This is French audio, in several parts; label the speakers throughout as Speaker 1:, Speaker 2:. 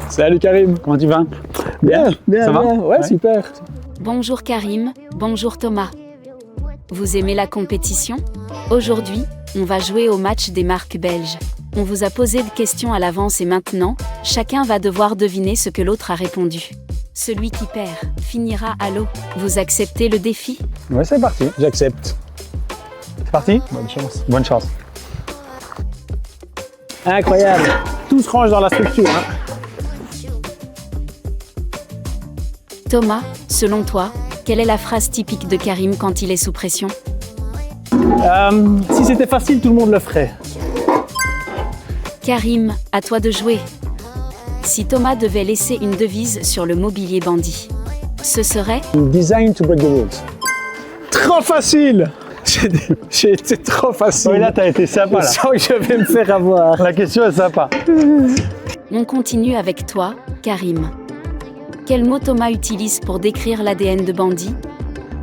Speaker 1: Salut Karim, comment tu vas? Bien, ça va? Ouais, super.
Speaker 2: Bonjour Karim, bonjour Thomas. Vous aimez la compétition? Aujourd'hui, on va jouer au match des marques belges. On vous a posé des questions à l'avance et maintenant, chacun va devoir deviner ce que l'autre a répondu. Celui qui perd finira à l'eau. Vous acceptez le défi?
Speaker 1: Ouais, c'est parti, j'accepte. C'est parti?
Speaker 3: Bonne chance.
Speaker 1: Bonne chance. Incroyable, tout se range dans la structure.
Speaker 2: Thomas, selon toi, quelle est la phrase typique de Karim quand il est sous pression?
Speaker 3: Si c'était facile, tout le monde le ferait.
Speaker 2: Karim, à toi de jouer. Si Thomas devait laisser une devise sur le mobilier bandit, ce serait?
Speaker 1: Design to break the rules.
Speaker 3: Trop facile. J'ai été trop facile.
Speaker 1: Oui, là, t'as été sympa.
Speaker 3: Je
Speaker 1: Là.
Speaker 3: sens que je vais me faire avoir.
Speaker 1: La question est sympa.
Speaker 2: On continue avec toi, Karim. Quel mot Thomas utilise pour décrire l'ADN de Bandit?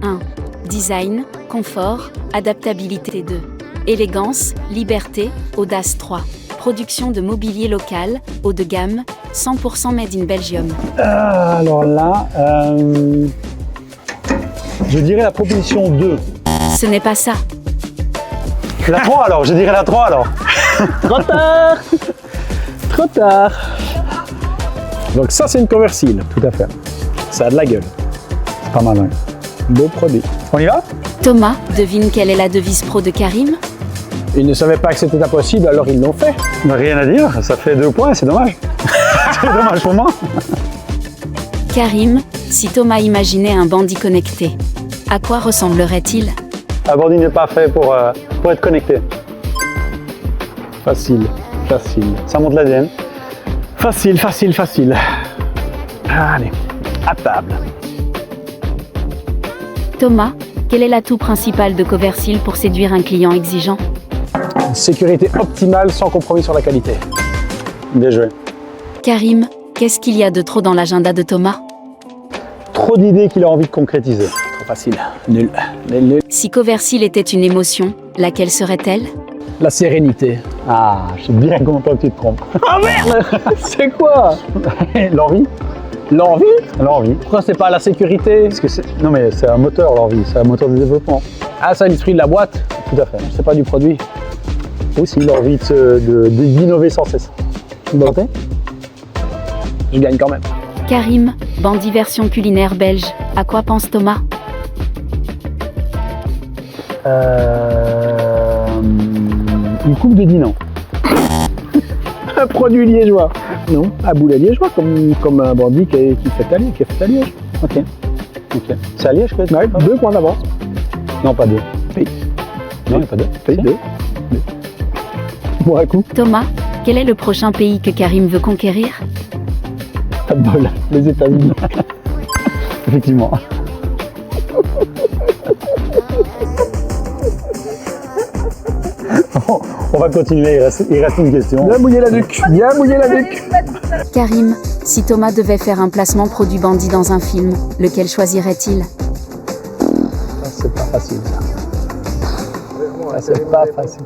Speaker 2: 1. Design, confort, adaptabilité. 2. Élégance, liberté, audace. 3. Production de mobilier local, haut de gamme, 100% made in Belgium.
Speaker 1: Alors là, je dirais la proposition 2.
Speaker 2: Ce n'est pas ça.
Speaker 1: La 3 alors, je dirais la 3 alors.
Speaker 3: Trop tard. Trop tard. Donc ça, c'est une conversile.
Speaker 1: Tout à fait.
Speaker 3: Ça a de la gueule.
Speaker 1: C'est pas mal, ouais.
Speaker 3: Beau produit.
Speaker 1: On y va?
Speaker 2: Thomas, devine quelle est la devise pro de Karim?
Speaker 3: Ils ne savaient pas que c'était impossible, alors ils l'ont fait.
Speaker 1: Rien à dire, ça fait 2 points, c'est dommage. C'est dommage pour moi.
Speaker 2: Karim, si Thomas imaginait un bandit connecté, à quoi ressemblerait-il?
Speaker 1: Un bandit n'est pas fait pour être connecté.
Speaker 3: Facile, facile.
Speaker 1: Ça monte l'ADN.
Speaker 3: Facile, facile, facile. Allez, à table.
Speaker 2: Thomas, quel est l'atout principal de Coversil pour séduire un client exigeant?
Speaker 3: Sécurité optimale sans compromis sur la qualité.
Speaker 1: Bien joué.
Speaker 2: Karim, qu'est-ce qu'il y a de trop dans l'agenda de Thomas?
Speaker 1: Trop d'idées qu'il a envie de concrétiser.
Speaker 3: Trop facile. Nul. Nul.
Speaker 2: Si Coversil était une émotion, laquelle serait-elle?
Speaker 3: La sérénité.
Speaker 1: Ah, je suis bien content que tu te trompes.
Speaker 3: Oh merde. C'est quoi?
Speaker 1: L'envie?
Speaker 3: L'envie?
Speaker 1: L'envie.
Speaker 3: Pourquoi c'est pas la sécurité?
Speaker 1: Parce que non mais c'est un moteur l'envie, c'est un moteur de développement.
Speaker 3: Ah, c'est l'esprit de la boîte?
Speaker 1: Tout à fait.
Speaker 3: C'est pas du produit.
Speaker 1: Aussi l'envie d'innover sans cesse.
Speaker 3: Bon. Je gagne quand même.
Speaker 2: Karim, bandit version culinaire belge, à quoi pense Thomas?
Speaker 1: Une coupe de Dinan.
Speaker 3: Un produit liégeois. Non, un boulet liégeois, comme un bandit qui est fait à Liège.
Speaker 1: Ok. Ok. C'est à Liège peut-être?
Speaker 3: Ouais, 2 points d'avance.
Speaker 1: Non, pas 2.
Speaker 3: Oui.
Speaker 1: Non, il n'y a pas 2.
Speaker 3: Pays 2. Bon, un coup.
Speaker 2: Thomas, quel est le prochain pays que Karim veut conquérir?
Speaker 1: Pas de bol. Les États-Unis. Effectivement. On va continuer, il reste une question.
Speaker 3: Bien mouiller la nuque. Bien mouiller la nuque.
Speaker 2: Karim, si Thomas devait faire un placement produit bandit dans un film, lequel choisirait-il?
Speaker 1: Ça, c'est pas facile, ça. Ça, c'est pas facile.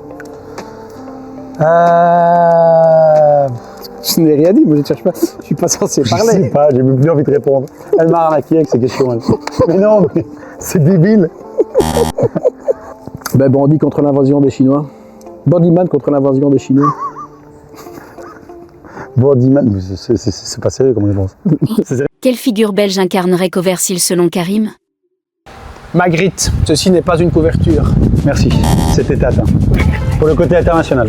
Speaker 3: Je n'ai rien dit, moi je ne cherche pas. Je suis pas censé
Speaker 1: Je sais
Speaker 3: parler.
Speaker 1: pas, j'ai même plus envie de répondre. Elle m'a arnaqué avec ces questions. Elle. Mais non, mais c'est débile.
Speaker 3: Ben, bandit contre l'invasion des Chinois. Bandyman contre l'invasion des Chinois.
Speaker 1: Bandyman, c'est pas sérieux comme réponse.
Speaker 2: Quelle figure belge incarnerait Coversil selon Karim?
Speaker 3: Magritte, ceci n'est pas une couverture.
Speaker 1: Merci, c'était atteint. Pour le côté international.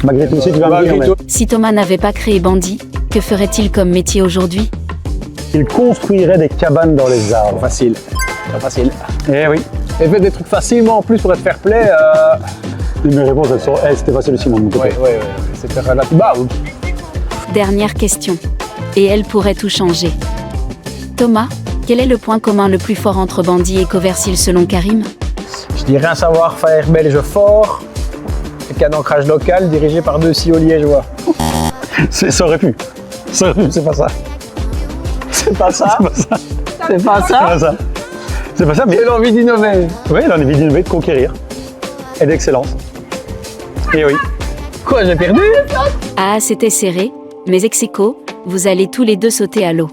Speaker 1: Magritte aussi, tu vas me dire, mais
Speaker 2: Si Thomas n'avait pas créé Bandit, que ferait-il comme métier aujourd'hui?
Speaker 1: il construirait des cabanes dans les arbres.
Speaker 3: Facile. Très facile.
Speaker 1: Eh oui.
Speaker 3: Et fait des trucs facilement en plus pour être fair play.
Speaker 1: Mes réponses, elles sont. C'était facile aussi, moi, de mon côté.
Speaker 3: Ouais. C'était relatif. Bah,
Speaker 2: Dernière question. Et elle pourrait tout changer. Thomas, quel est le point commun le plus fort entre Bandit et Coversil selon Karim?
Speaker 3: je dirais un savoir-faire belge fort et un ancrage local dirigé par 2 CEO liégeois.
Speaker 1: Ça aurait pu. Ça aurait pu, c'est pas ça.
Speaker 3: C'est pas ça.
Speaker 1: C'est pas ça.
Speaker 3: C'est pas ça.
Speaker 1: C'est pas ça. C'est pas ça, mais.
Speaker 3: J'ai l'envie d'innover.
Speaker 1: Oui, l'envie d'innover, de conquérir. Et d'excellence. Et oui.
Speaker 3: Quoi, j'ai perdu?
Speaker 2: Ah, c'était serré. Mais ex aequo, vous allez tous les deux sauter à l'eau.